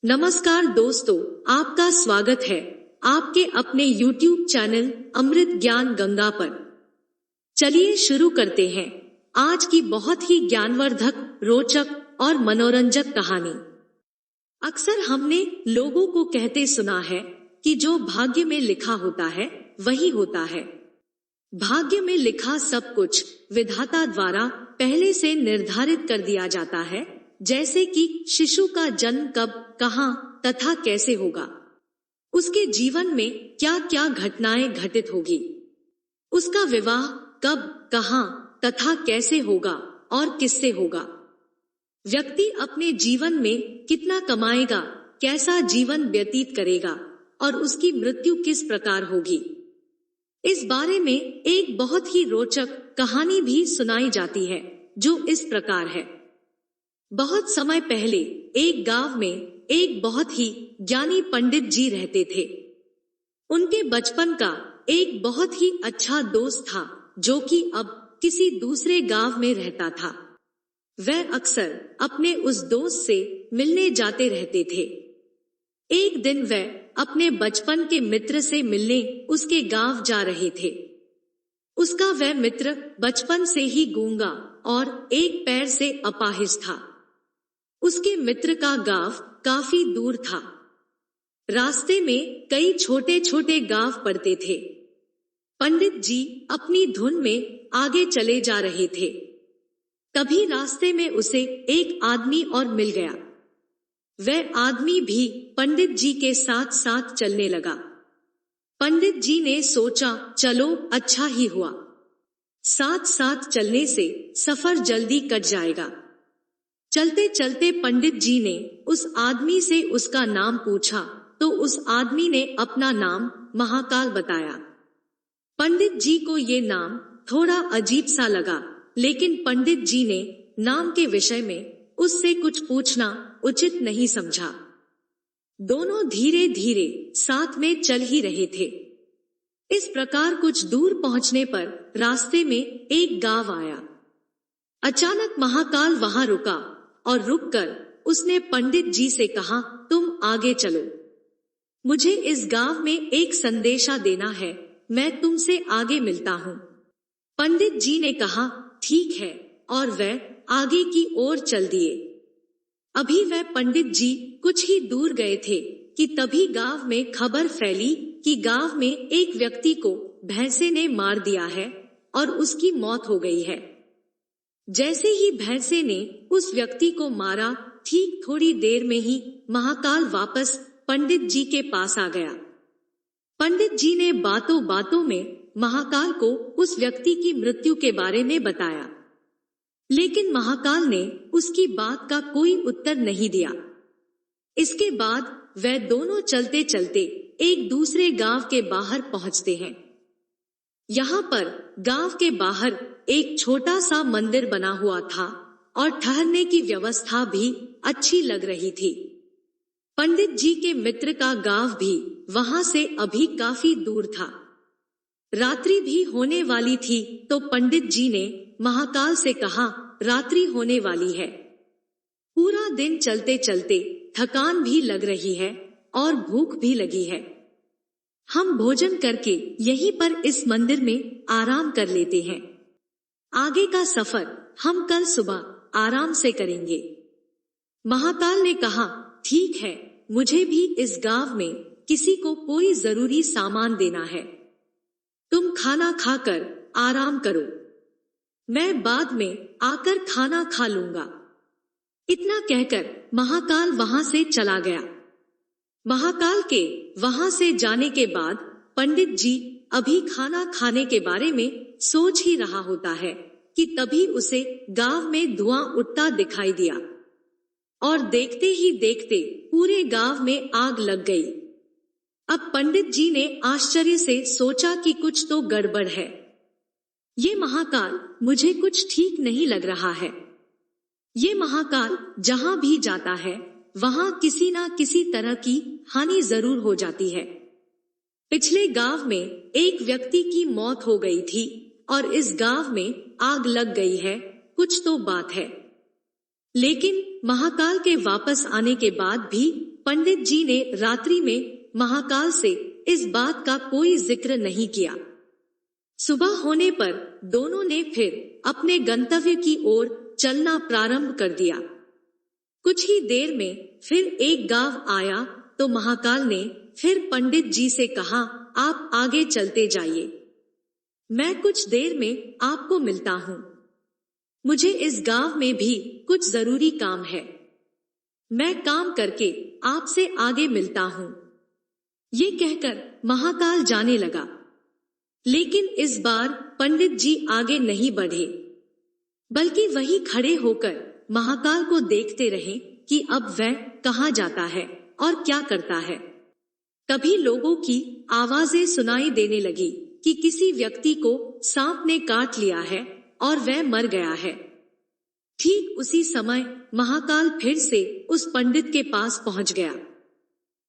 नमस्कार दोस्तों, आपका स्वागत है आपके अपने YouTube चैनल अमृत ज्ञान गंगा पर। चलिए शुरू करते हैं आज की बहुत ही ज्ञानवर्धक, रोचक और मनोरंजक कहानी। अक्सर हमने लोगों को कहते सुना है कि जो भाग्य में लिखा होता है वही होता है। भाग्य में लिखा सब कुछ विधाता द्वारा पहले से निर्धारित कर दिया जाता है, जैसे कि शिशु का जन्म कब, कहां तथा कैसे होगा, उसके जीवन में क्या क्या घटनाएं घटित होगी, उसका विवाह कब, कहां तथा कैसे होगा और किससे होगा, व्यक्ति अपने जीवन में कितना कमाएगा, कैसा जीवन व्यतीत करेगा और उसकी मृत्यु किस प्रकार होगी। इस बारे में एक बहुत ही रोचक कहानी भी सुनाई जाती है, जो इस प्रकार है। बहुत समय पहले एक गांव में एक बहुत ही ज्ञानी पंडित जी रहते थे। उनके बचपन का एक बहुत ही अच्छा दोस्त था, जो कि अब किसी दूसरे गांव में रहता था। वह अक्सर अपने उस दोस्त से मिलने जाते रहते थे। एक दिन वह अपने बचपन के मित्र से मिलने उसके गांव जा रहे थे। उसका वह मित्र बचपन से ही गूंगा और एक पैर से अपाहिज था। उसके मित्र का गांव काफी दूर था। रास्ते में कई छोटे छोटे गांव पड़ते थे। पंडित जी अपनी धुन में आगे चले जा रहे थे। तभी रास्ते में उसे एक आदमी और मिल गया। वह आदमी भी पंडित जी के साथ साथ चलने लगा। पंडित जी ने सोचा, चलो अच्छा ही हुआ, साथ साथ चलने से सफर जल्दी कट जाएगा। चलते चलते पंडित जी ने उस आदमी से उसका नाम पूछा, तो उस आदमी ने अपना नाम महाकाल बताया। पंडित जी को ये नाम थोड़ा अजीब सा लगा, लेकिन पंडित जी ने नाम के विषय में उससे कुछ पूछना उचित नहीं समझा। दोनों धीरे धीरे साथ में चल ही रहे थे। इस प्रकार कुछ दूर पहुंचने पर रास्ते में एक गांव आया। अचानक महाकाल वहां रुका और रुककर उसने पंडित जी से कहा, तुम आगे चलो, मुझे इस गांव में एक संदेशा देना है, मैं तुमसे आगे मिलता हूँ। पंडित जी ने कहा, ठीक है, और वह आगे की ओर चल दिए। अभी वह पंडित जी कुछ ही दूर गए थे कि तभी गांव में खबर फैली कि गांव में एक व्यक्ति को भैंसे ने मार दिया है और उसकी मौत हो गई है। जैसे ही भैंसे ने उस व्यक्ति को मारा, ठीक थोड़ी देर में ही महाकाल वापस पंडित जी के पास आ गया। पंडित जी ने बातों बातों में महाकाल को उस व्यक्ति की मृत्यु के बारे में बताया, लेकिन महाकाल ने उसकी बात का कोई उत्तर नहीं दिया। इसके बाद वह दोनों चलते चलते एक दूसरे गांव के बाहर पहुंचते हैं। यहाँ पर गांव के बाहर एक छोटा सा मंदिर बना हुआ था और ठहरने की व्यवस्था भी अच्छी लग रही थी। पंडित जी के मित्र का गांव भी वहां से अभी काफी दूर था। रात्रि भी होने वाली थी, तो पंडित जी ने महाकाल से कहा, रात्रि होने वाली है, पूरा दिन चलते चलते थकान भी लग रही है और भूख भी लगी है। हम भोजन करके यहीं पर इस मंदिर में आराम कर लेते हैं। आगे का सफर हम कल सुबह आराम से करेंगे। महाकाल ने कहा, ठीक है, मुझे भी इस गांव में किसी को कोई जरूरी सामान देना है। तुम खाना खाकर आराम करो, मैं बाद में आकर खाना खा लूंगा। इतना कहकर महाकाल वहां से चला गया। महाकाल के वहां से जाने के बाद पंडित जी अभी खाना खाने के बारे में सोच ही रहा होता है कि तभी उसे गांव में धुआं उठता दिखाई दिया और देखते ही देखते पूरे गांव में आग लग गई। अब पंडित जी ने आश्चर्य से सोचा कि कुछ तो गड़बड़ है। ये महाकाल, मुझे कुछ ठीक नहीं लग रहा है। ये महाकाल जहां भी जाता है वहां किसी ना किसी तरह की हानि जरूर हो जाती है। पिछले गांव में एक व्यक्ति की मौत हो गई थी और इस गांव में आग लग गई है, कुछ तो बात है। लेकिन महाकाल के वापस आने के बाद भी पंडित जी ने रात्रि में महाकाल से इस बात का कोई जिक्र नहीं किया। सुबह होने पर दोनों ने फिर अपने गंतव्य की ओर चलना प्रारंभ कर दिया। कुछ ही देर में फिर एक गांव आया तो महाकाल ने फिर पंडित जी से कहा, आप आगे चलते जाइए, मैं कुछ देर में आपको मिलता हूँ। मुझे इस गांव में भी कुछ जरूरी काम है, मैं काम करके आपसे आगे मिलता हूँ। ये कहकर महाकाल जाने लगा। लेकिन इस बार पंडित जी आगे नहीं बढ़े, बल्कि वहीं खड़े होकर महाकाल को देखते रहे कि अब वह कहाँ जाता है और क्या करता है। तभी लोगों की आवाजें सुनाई देने लगी कि किसी व्यक्ति को सांप ने काट लिया है और वह मर गया है। ठीक उसी समय महाकाल फिर से उस पंडित के पास पहुंच गया,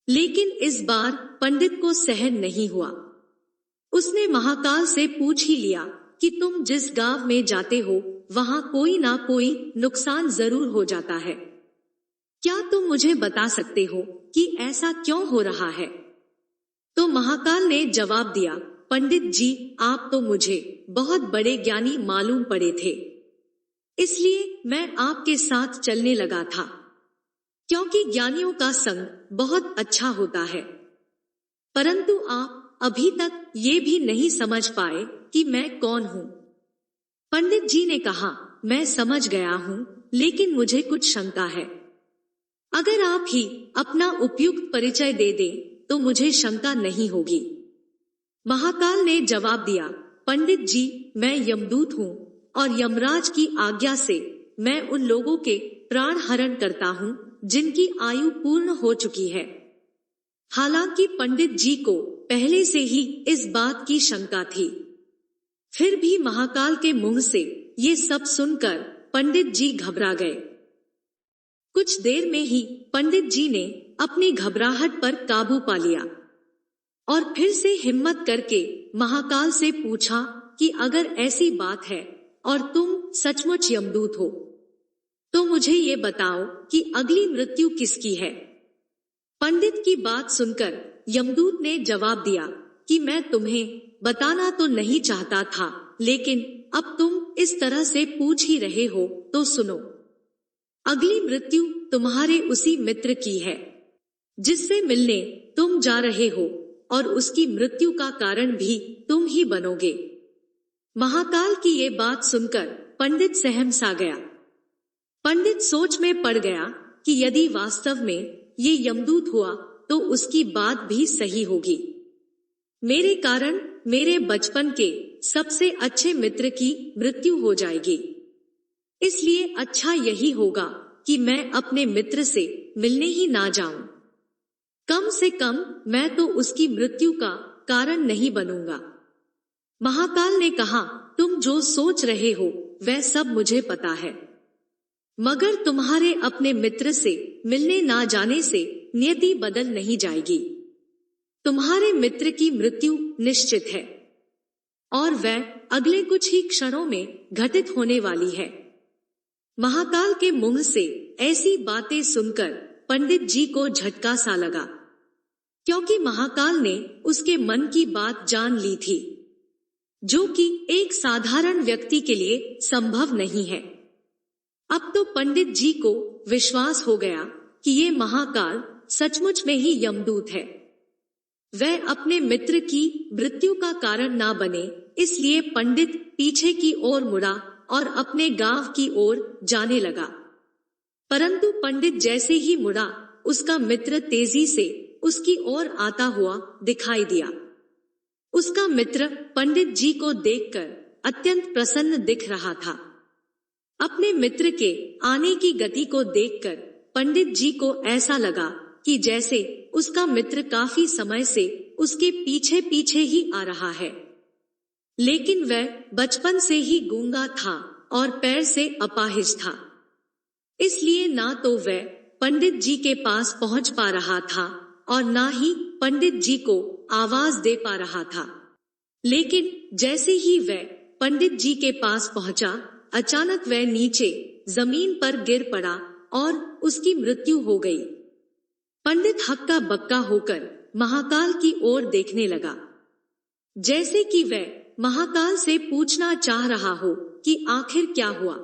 लेकिन इस बार पंडित को सहन नहीं हुआ। उसने महाकाल से पूछ ही लिया कि तुम जिस गांव में जाते हो वहां कोई ना कोई नुकसान जरूर हो जाता है, क्या तुम मुझे बता सकते हो कि ऐसा क्यों हो रहा है? तो महाकाल ने जवाब दिया, पंडित जी, आप तो मुझे बहुत बड़े ज्ञानी मालूम पड़े थे, इसलिए मैं आपके साथ चलने लगा था, क्योंकि ज्ञानियों का संग बहुत अच्छा होता है। परंतु आप अभी तक ये भी नहीं समझ पाए कि मैं कौन हूँ। पंडित जी ने कहा, मैं समझ गया हूँ, लेकिन मुझे कुछ शंका है। अगर आप ही अपना उपयुक्त परिचय दे दें तो मुझे शंका नहीं होगी। महाकाल ने जवाब दिया, पंडित जी, मैं यमदूत हूँ और यमराज की आज्ञा से मैं उन लोगों के प्राण हरण करता हूँ जिनकी आयु पूर्ण हो चुकी है। हालांकि पंडित जी को पहले से ही इस बात की शंका थी, फिर भी महाकाल के मुंह से ये सब सुनकर पंडित जी घबरा गए। कुछ देर में ही पंडित जी ने अपनी घबराहट पर काबू पा लिया और फिर से हिम्मत करके महाकाल से पूछा कि अगर ऐसी बात है और तुम सचमुच यमदूत हो तो मुझे ये बताओ कि अगली मृत्यु किसकी है। पंडित की बात सुनकर यमदूत ने जवाब दिया कि मैं तुम्हें बताना तो नहीं चाहता था, लेकिन अब तुम इस तरह से पूछ ही रहे हो तो सुनो। अगली मृत्यु तुम्हारे उसी मित्र की है जिससे मिलने तुम जा रहे हो, और उसकी मृत्यु का कारण भी तुम ही बनोगे। महाकाल की ये बात सुनकर पंडित सहम सा गया। पंडित सोच में पड़ गया कि यदि वास्तव में ये यमदूत हुआ तो उसकी बात भी सही होगी। मेरे कारण मेरे बचपन के सबसे अच्छे मित्र की मृत्यु हो जाएगी, इसलिए अच्छा यही होगा कि मैं अपने मित्र से मिलने ही ना जाऊं। कम से कम मैं तो उसकी मृत्यु का कारण नहीं बनूंगा। महाकाल ने कहा, तुम जो सोच रहे हो वह सब मुझे पता है, मगर तुम्हारे अपने मित्र से मिलने ना जाने से नियति बदल नहीं जाएगी। तुम्हारे मित्र की मृत्यु निश्चित है और वह अगले कुछ ही क्षणों में घटित होने वाली है। महाकाल के मुंह से ऐसी बातें सुनकर पंडित जी को झटका सा लगा, क्योंकि महाकाल ने उसके मन की बात जान ली थी, जो कि एक साधारण व्यक्ति के लिए संभव नहीं है। अब तो पंडित जी को विश्वास हो गया कि ये महाकाल सचमुच में ही यमदूत है। वह अपने मित्र की मृत्यु का कारण ना बने, इसलिए पंडित पीछे की ओर मुड़ा और अपने गांव की ओर जाने लगा। परंतु पंडित जैसे ही मुड़ा, उसका मित्र तेजी से उसकी ओर आता हुआ दिखाई दिया। उसका मित्र पंडित जी को देखकर अत्यंत प्रसन्न दिख रहा था। अपने मित्र के आने की गति को देखकर पंडित जी को ऐसा लगा कि जैसे उसका मित्र काफी समय से उसके पीछे पीछे ही आ रहा है। लेकिन वह बचपन से ही गूंगा था और पैर से अपाहिज था, इसलिए ना तो वह पंडित जी के पास पहुंच पा रहा था और ना ही पंडित जी को आवाज दे पा रहा था। लेकिन जैसे ही वह पंडित जी के पास पहुंचा, अचानक वह नीचे जमीन पर गिर पड़ा और उसकी मृत्यु हो गई। पंडित हक्का बक्का होकर महाकाल की ओर देखने लगा, जैसे कि वह महाकाल से पूछना चाह रहा हो कि आखिर क्या हुआ।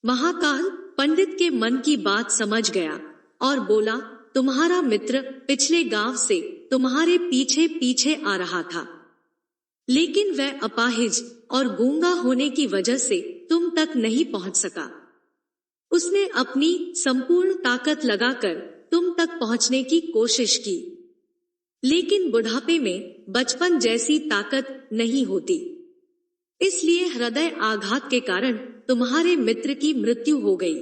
महाकाल पंडित के मन की बात समझ गया और बोला, तुम्हारा मित्र पिछले गांव से तुम्हारे पीछे पीछे आ रहा था, लेकिन वह अपाहिज और गूंगा होने की वजह से तुम तक नहीं पहुंच सका। उसने अपनी संपूर्ण ताकत लगाकर तुम तक पहुंचने की कोशिश की, लेकिन बुढ़ापे में बचपन जैसी ताकत नहीं होती, इसलिए हृदय आघात के कारण तुम्हारे मित्र की मृत्यु हो गई।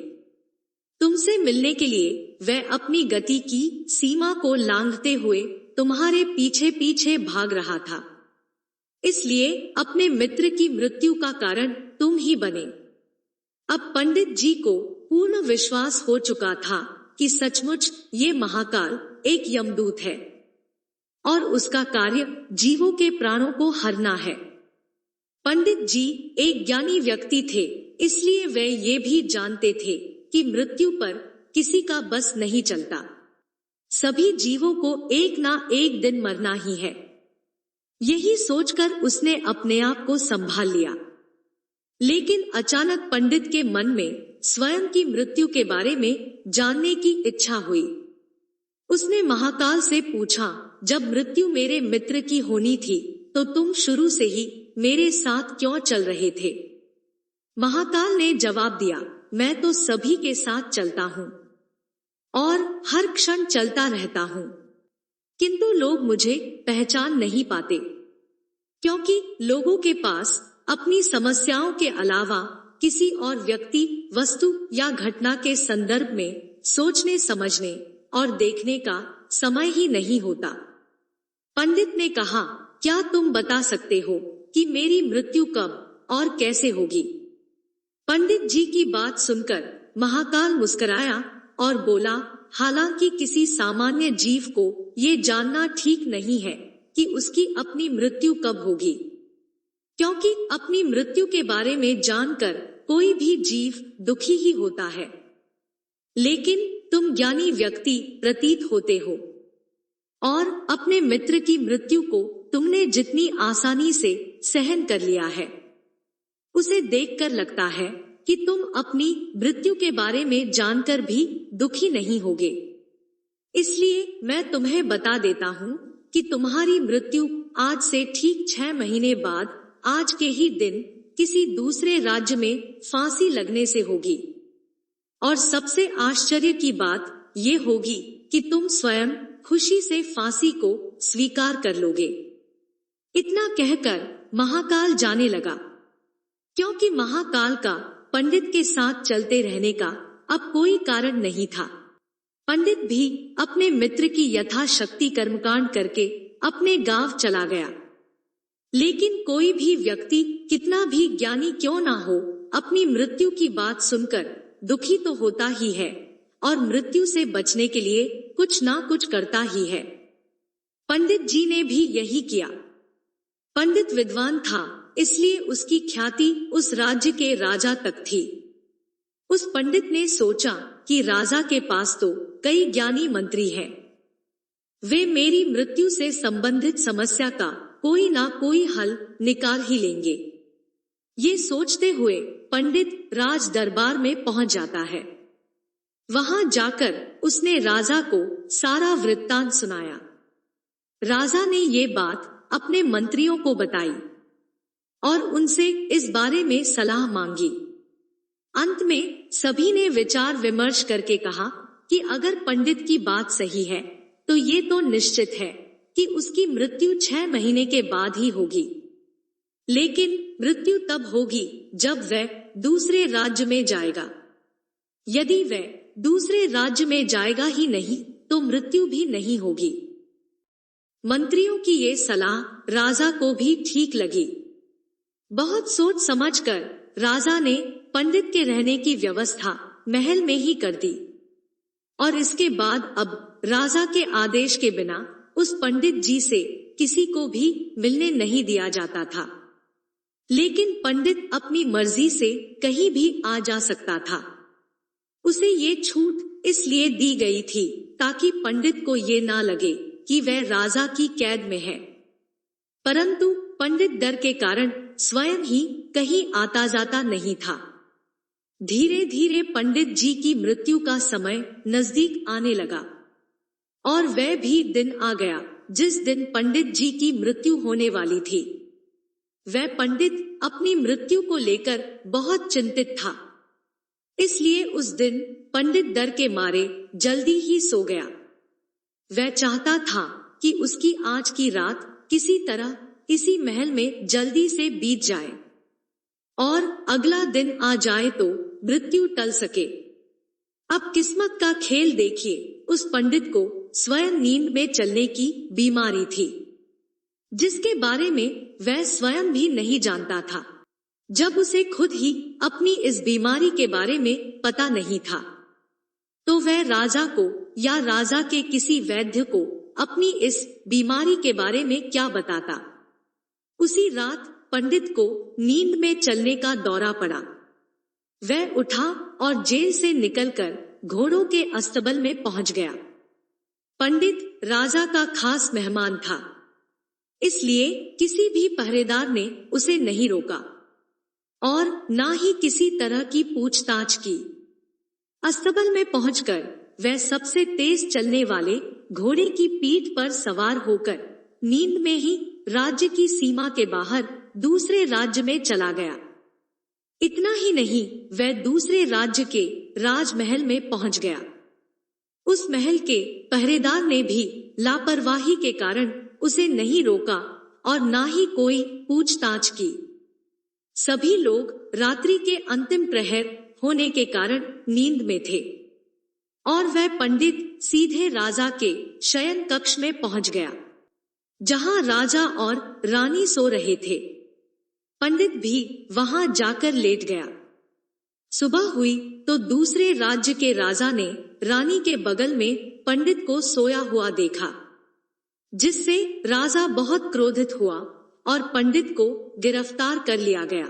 तुमसे मिलने के लिए वह अपनी गति की सीमा को लांघते हुए तुम्हारे पीछे पीछे भाग रहा था, इसलिए अपने मित्र की मृत्यु का कारण तुम ही बने। अब पंडित जी को पूर्ण विश्वास हो चुका था कि सचमुच ये महाकाल एक यमदूत है और उसका कार्य जीवों के प्राणों को हरना है। पंडित जी एक ज्ञानी व्यक्ति थे, इसलिए वे ये भी जानते थे कि मृत्यु पर किसी का बस नहीं चलता। सभी जीवों को एक ना एक दिन मरना ही है। यही सोचकर उसने अपने आप को संभाल लिया। लेकिन अचानक पंडित के मन में स्वयं की मृत्यु के बारे में जानने की इच्छा हुई। उसने महाकाल से पूछा, जब मृत्यु मेरे मित्र की होनी थी तो तुम शुरू से ही मेरे साथ क्यों चल रहे थे? महाकाल ने जवाब दिया, मैं तो सभी के साथ चलता हूँ और हर क्षण चलता रहता हूँ, किंतु लोग मुझे पहचान नहीं पाते, क्योंकि लोगों के पास अपनी समस्याओं के अलावा किसी और व्यक्ति, वस्तु या घटना के संदर्भ में सोचने, समझने और देखने का समय ही नहीं होता। पंडित ने कहा, क्या तुम बता सकते हो कि मेरी मृत्यु कब और कैसे होगी? पंडित जी की बात सुनकर महाकाल मुस्कुराया और बोला, हालांकि किसी सामान्य जीव को ये जानना ठीक नहीं है कि उसकी अपनी मृत्यु कब होगी, क्योंकि अपनी मृत्यु के बारे में जानकर कोई भी जीव दुखी ही होता है। लेकिन तुम ज्ञानी व्यक्ति प्रतीत होते हो और अपने मित्र की मृत्यु को तुमने जितनी आसानी से सहन कर लिया है, उसे देखकर लगता है कि तुम अपनी मृत्यु के बारे में जानकर भी दुखी नहीं होगे। इसलिए मैं तुम्हें बता देता हूँ कि तुम्हारी मृत्यु आज से ठीक 6 महीने बाद आज के ही दिन किसी दूसरे राज्य में फांसी लगने से होगी। और सबसे आश्चर्य की बात ये होगी कि तुम स्वयं खुशी से फांसी को स्वीकार कर लोगे। इतना कहकर महाकाल जाने लगा, क्योंकि महाकाल का पंडित के साथ चलते रहने का अब कोई कारण नहीं था। पंडित भी अपने मित्र की यथाशक्ति कर्मकांड करके अपने गांव चला गया। लेकिन कोई भी व्यक्ति कितना भी ज्ञानी क्यों ना हो, अपनी मृत्यु की बात सुनकर दुखी तो होता ही है और मृत्यु से बचने के लिए कुछ ना कुछ करता ही है। पंडित जी ने भी यही किया। पंडित विद्वान था, इसलिए उसकी ख्याति उस राज्य के राजा तक थी। उस पंडित ने सोचा कि राजा के पास तो कई ज्ञानी मंत्री हैं, वे मेरी मृत्यु से संबंधित समस्या का कोई ना कोई हल निकाल ही लेंगे। ये सोचते हुए पंडित राज दरबार में पहुंच जाता है। वहां जाकर उसने राजा को सारा वृत्तांत सुनाया। राजा ने ये बात अपने मंत्रियों को बताई और उनसे इस बारे में सलाह मांगी। अंत में सभी ने विचार विमर्श करके कहा कि अगर पंडित की बात सही है तो ये तो निश्चित है कि उसकी मृत्यु 6 महीने के बाद ही होगी। लेकिन मृत्यु तब होगी जब वह दूसरे राज्य में जाएगा। यदि वह दूसरे राज्य में जाएगा ही नहीं तो मृत्यु भी नहीं होगी। मंत्रियों की ये सलाह राजा को भी ठीक लगी। बहुत सोच समझकर राजा ने पंडित के रहने की व्यवस्था महल में ही कर दी और इसके बाद अब राजा के आदेश के बिना उस पंडित जी से किसी को भी मिलने नहीं दिया जाता था। लेकिन पंडित अपनी मर्जी से कहीं भी आ जा सकता था। उसे ये छूट इसलिए दी गई थी ताकि पंडित को ये ना लगे कि वह राजा की कैद में है। परंतु पंडित डर के कारण स्वयं ही कहीं आता जाता नहीं था। धीरे धीरे पंडित जी की मृत्यु का समय नजदीक आने लगा और वह भी दिन आ गया जिस दिन पंडित जी की मृत्यु होने वाली थी। वह पंडित अपनी मृत्यु को लेकर बहुत चिंतित था, इसलिए उस दिन पंडित डर के मारे जल्दी ही सो गया। वह चाहता था कि उसकी आज की रात किसी तरह इसी महल में जल्दी से बीत जाए और अगला दिन आ जाए तो मृत्यु टल सके। अब किस्मत का खेल देखिए, उस पंडित को स्वयं नींद में चलने की बीमारी थी, जिसके बारे में वह स्वयं भी नहीं जानता था। जब उसे खुद ही अपनी इस बीमारी के बारे में पता नहीं था, तो वह राजा को या राजा के किसी वैद्य को अपनी इस बीमारी के बारे में क्या बताता। उसी रात पंडित को नींद में चलने का दौरा पड़ा। वह उठा और जेल से निकलकर घोड़ों के अस्तबल में पहुंच गया। पंडित राजा का खास मेहमान था, इसलिए किसी भी पहरेदार ने उसे नहीं रोका और ना ही किसी तरह की पूछताछ की। अस्तबल में पहुंचकर वह सबसे तेज चलने वाले घोड़े की पीठ पर सवार होकर नींद में ही राज्य की सीमा के बाहर दूसरे राज्य में चला गया। इतना ही नहीं, वह दूसरे राज्य के राजमहल में पहुंच गया। उस महल के पहरेदार ने भी लापरवाही के कारण उसे नहीं रोका और ना ही कोई पूछताछ की। सभी लोग रात्रि के अंतिम प्रहर होने के कारण नींद में थे और वह पंडित सीधे राजा के शयन कक्ष में पहुंच गया, जहां राजा और रानी सो रहे थे। पंडित भी वहां जाकर लेट गया। सुबह हुई तो दूसरे राज्य के राजा ने रानी के बगल में पंडित को सोया हुआ देखा, जिससे राजा बहुत क्रोधित हुआ और पंडित को गिरफ्तार कर लिया गया।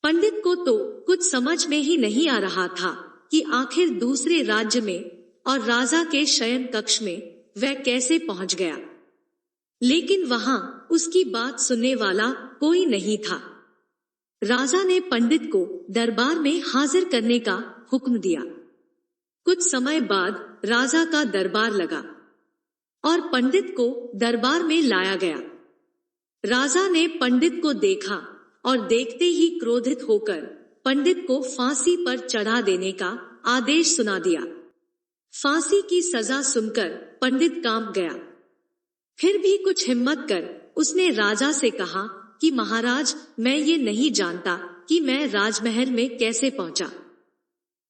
पंडित को तो कुछ समझ में ही नहीं आ रहा था कि आखिर दूसरे राज्य में और राजा के शयन कक्ष में वह कैसे पहुंच गया, लेकिन वहां उसकी बात सुनने वाला कोई नहीं था। राजा ने पंडित को दरबार में हाजिर करने का हुक्म दिया। कुछ समय बाद राजा का दरबार लगा और पंडित को दरबार में लाया गया। राजा ने पंडित को देखा और देखते ही क्रोधित होकर पंडित को फांसी पर चढ़ा देने का आदेश सुना दिया। फांसी की सजा सुनकर पंडित कांप गया। फिर भी कुछ हिम्मत कर उसने राजा से कहा कि महाराज, मैं ये नहीं जानता कि मैं राजमहल में कैसे पहुंचा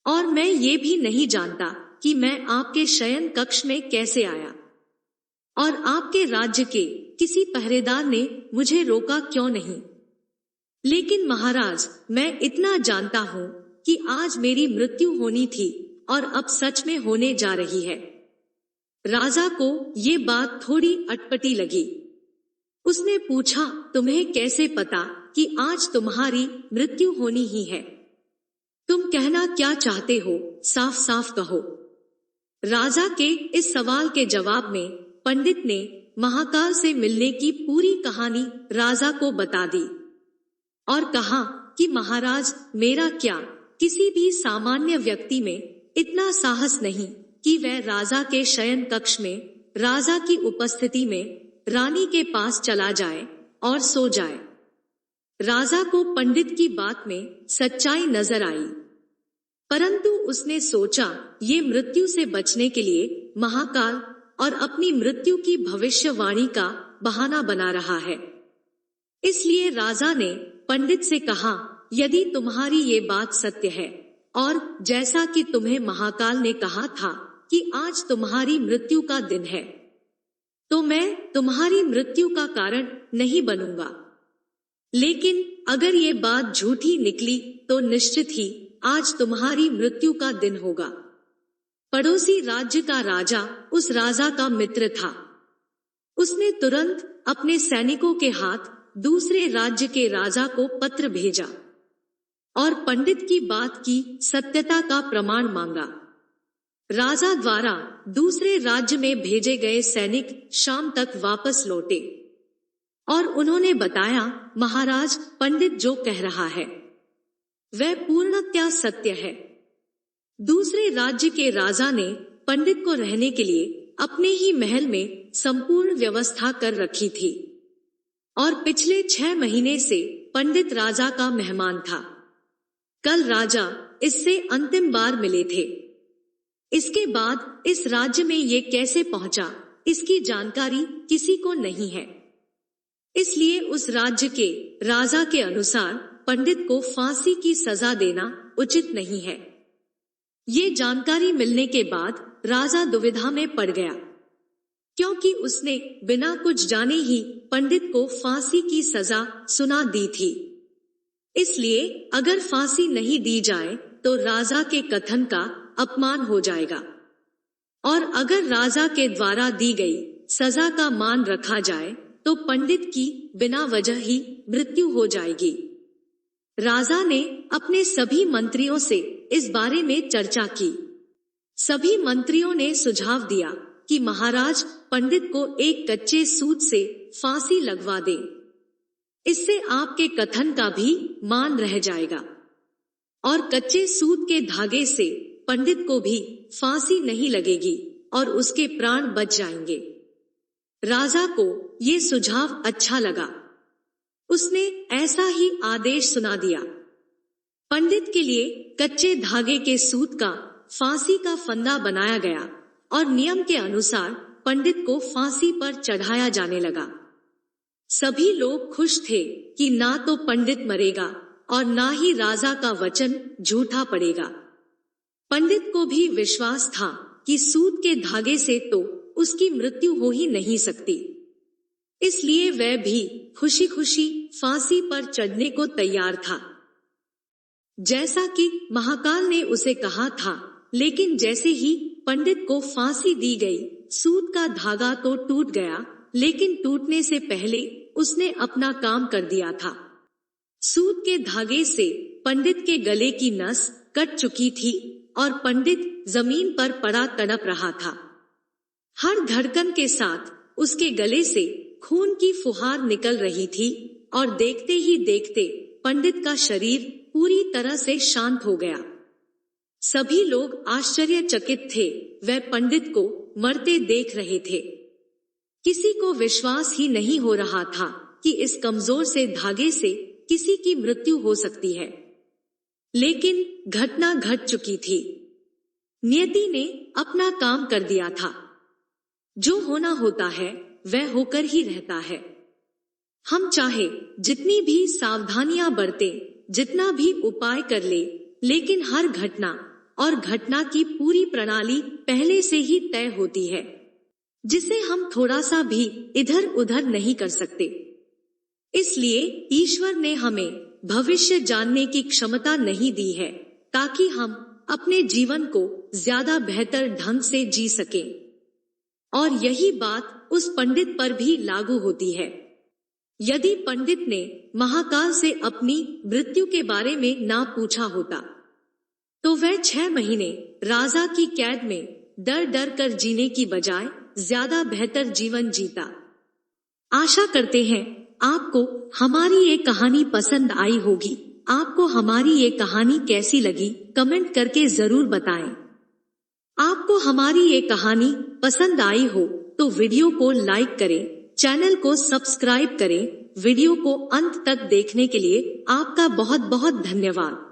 और मैं ये भी नहीं जानता कि मैं आपके शयन कक्ष में कैसे आया और आपके राज्य के किसी पहरेदार ने मुझे रोका क्यों नहीं। लेकिन महाराज, मैं इतना जानता हूं कि आज मेरी मृत्यु होनी थी और अब सच में होने जा रही है। राजा को ये बात थोड़ी अटपटी लगी। उसने पूछा, तुम्हें कैसे पता कि आज तुम्हारी मृत्यु होनी ही है? तुम कहना क्या चाहते हो, साफ साफ कहो। राजा के इस सवाल के जवाब में पंडित ने महाकाल से मिलने की पूरी कहानी राजा को बता दी और कहा कि महाराज, मेरा क्या किसी भी सामान्य व्यक्ति में इतना साहस नहीं कि वह राजा के शयन कक्ष में राजा की उपस्थिति में रानी के पास चला जाए और सो जाए। राजा को पंडित की बात में सच्चाई नजर आई, परंतु उसने सोचा ये मृत्यु से बचने के लिए महाकाल और अपनी मृत्यु की भविष्यवाणी का बहाना बना रहा है। इसलिए राजा ने पंडित से कहा, यदि तुम्हारी ये बात सत्य है और जैसा कि तुम्हें महाकाल ने कहा था कि आज तुम्हारी मृत्यु का दिन है, तो मैं तुम्हारी मृत्यु का कारण नहीं बनूंगा। लेकिन अगर ये बात झूठी निकली तो निश्चित ही आज तुम्हारी मृत्यु का दिन होगा। पड़ोसी राज्य का राजा उस राजा का मित्र था। उसने तुरंत अपने सैनिकों के हाथ दूसरे राज्य के राजा को पत्र भेजा और पंडित की बात की सत्यता का प्रमाण मांगा। राजा द्वारा दूसरे राज्य में भेजे गए सैनिक शाम तक वापस लौटे और उन्होंने बताया, महाराज, पंडित जो कह रहा है वह पूर्णतया सत्य है। दूसरे राज्य के राजा ने पंडित को रहने के लिए अपने ही महल में संपूर्ण व्यवस्था कर रखी थी और पिछले 6 महीने से पंडित राजा का मेहमान था। कल राजा इससे अंतिम बार मिले थे। इसके बाद इस राज्य में ये कैसे पहुंचा, इसकी जानकारी किसी को नहीं है। इसलिए उस राज्य के राजा के अनुसार पंडित को फांसी की सजा देना उचित नहीं है। ये जानकारी मिलने के बाद राजा दुविधा में पड़ गया, क्योंकि उसने बिना कुछ जाने ही पंडित को फांसी की सजा सुना दी थी। इसलिए अगर फांसी नहीं दी जाए तो राजा के कथन का अपमान हो जाएगा, और अगर राजा के द्वारा दी गई सजा का मान रखा जाए तो पंडित की बिना वजह ही मृत्यु हो जाएगी। राजा ने अपने सभी मंत्रियों से इस बारे में चर्चा की। सभी मंत्रियों ने सुझाव दिया कि महाराज, पंडित को एक कच्चे सूत से फांसी लगवा दे। इससे आपके कथन का भी मान रह जाएगा और कच्चे सूत के धागे से पंडित को भी फांसी नहीं लगेगी और उसके प्राण बच जाएंगे। राजा को ये सुझाव अच्छा लगा। उसने ऐसा ही आदेश सुना दिया। पंडित के लिए कच्चे धागे के सूत का फांसी का फंदा बनाया गया और नियम के अनुसार पंडित को फांसी पर चढ़ाया जाने लगा। सभी लोग खुश थे कि ना तो पंडित मरेगा और ना ही राजा का वचन झूठा पड़ेगा। पंडित को भी विश्वास था कि सूत के धागे से तो उसकी मृत्यु हो ही नहीं सकती, इसलिए वह भी खुशी खुशी फांसी पर चढ़ने को तैयार था, जैसा कि महाकाल ने उसे कहा था। लेकिन जैसे ही पंडित को फांसी दी गई, सूत का धागा तो टूट गया, लेकिन टूटने से पहले उसने अपना काम कर दिया था। सूत के धागे से पंडित के गले की नस कट चुकी थी और पंडित जमीन पर पड़ा तड़प रहा था। हर धड़कन के साथ उसके गले से खून की फुहार निकल रही थी और देखते ही देखते पंडित का शरीर पूरी तरह से शांत हो गया। सभी लोग आश्चर्यचकित थे। वह पंडित को मरते देख रहे थे। किसी को विश्वास ही नहीं हो रहा था कि इस कमजोर से धागे से किसी की मृत्यु हो सकती है। लेकिन घटना घट चुकी थी। नियति ने अपना काम कर दिया था। जो होना होता है वह होकर ही रहता है। हम चाहे जितनी भी सावधानियां बरतें, जितना भी उपाय कर ले, लेकिन हर घटना और घटना की पूरी प्रणाली पहले से ही तय होती है, जिसे हम थोड़ा सा भी इधर उधर नहीं कर सकते। इसलिए ईश्वर ने हमें भविष्य जानने की क्षमता नहीं दी है, ताकि हम अपने जीवन को ज्यादा बेहतर ढंग से जी सकें। और यही बात उस पंडित पर भी लागू होती है। यदि पंडित ने महाकाल से अपनी मृत्यु के बारे में ना पूछा होता, तो वह 6 महीने राजा की कैद में डर डर कर जीने की बजाय ज्यादा बेहतर जीवन जीता। आशा करते हैं आपको हमारी ये कहानी पसंद आई होगी। आपको हमारी ये कहानी कैसी लगी, कमेंट करके जरूर बताएं। आपको हमारी ये कहानी पसंद आई हो तो वीडियो को लाइक करें, चैनल को सब्सक्राइब करें। वीडियो को अंत तक देखने के लिए आपका बहुत बहुत धन्यवाद।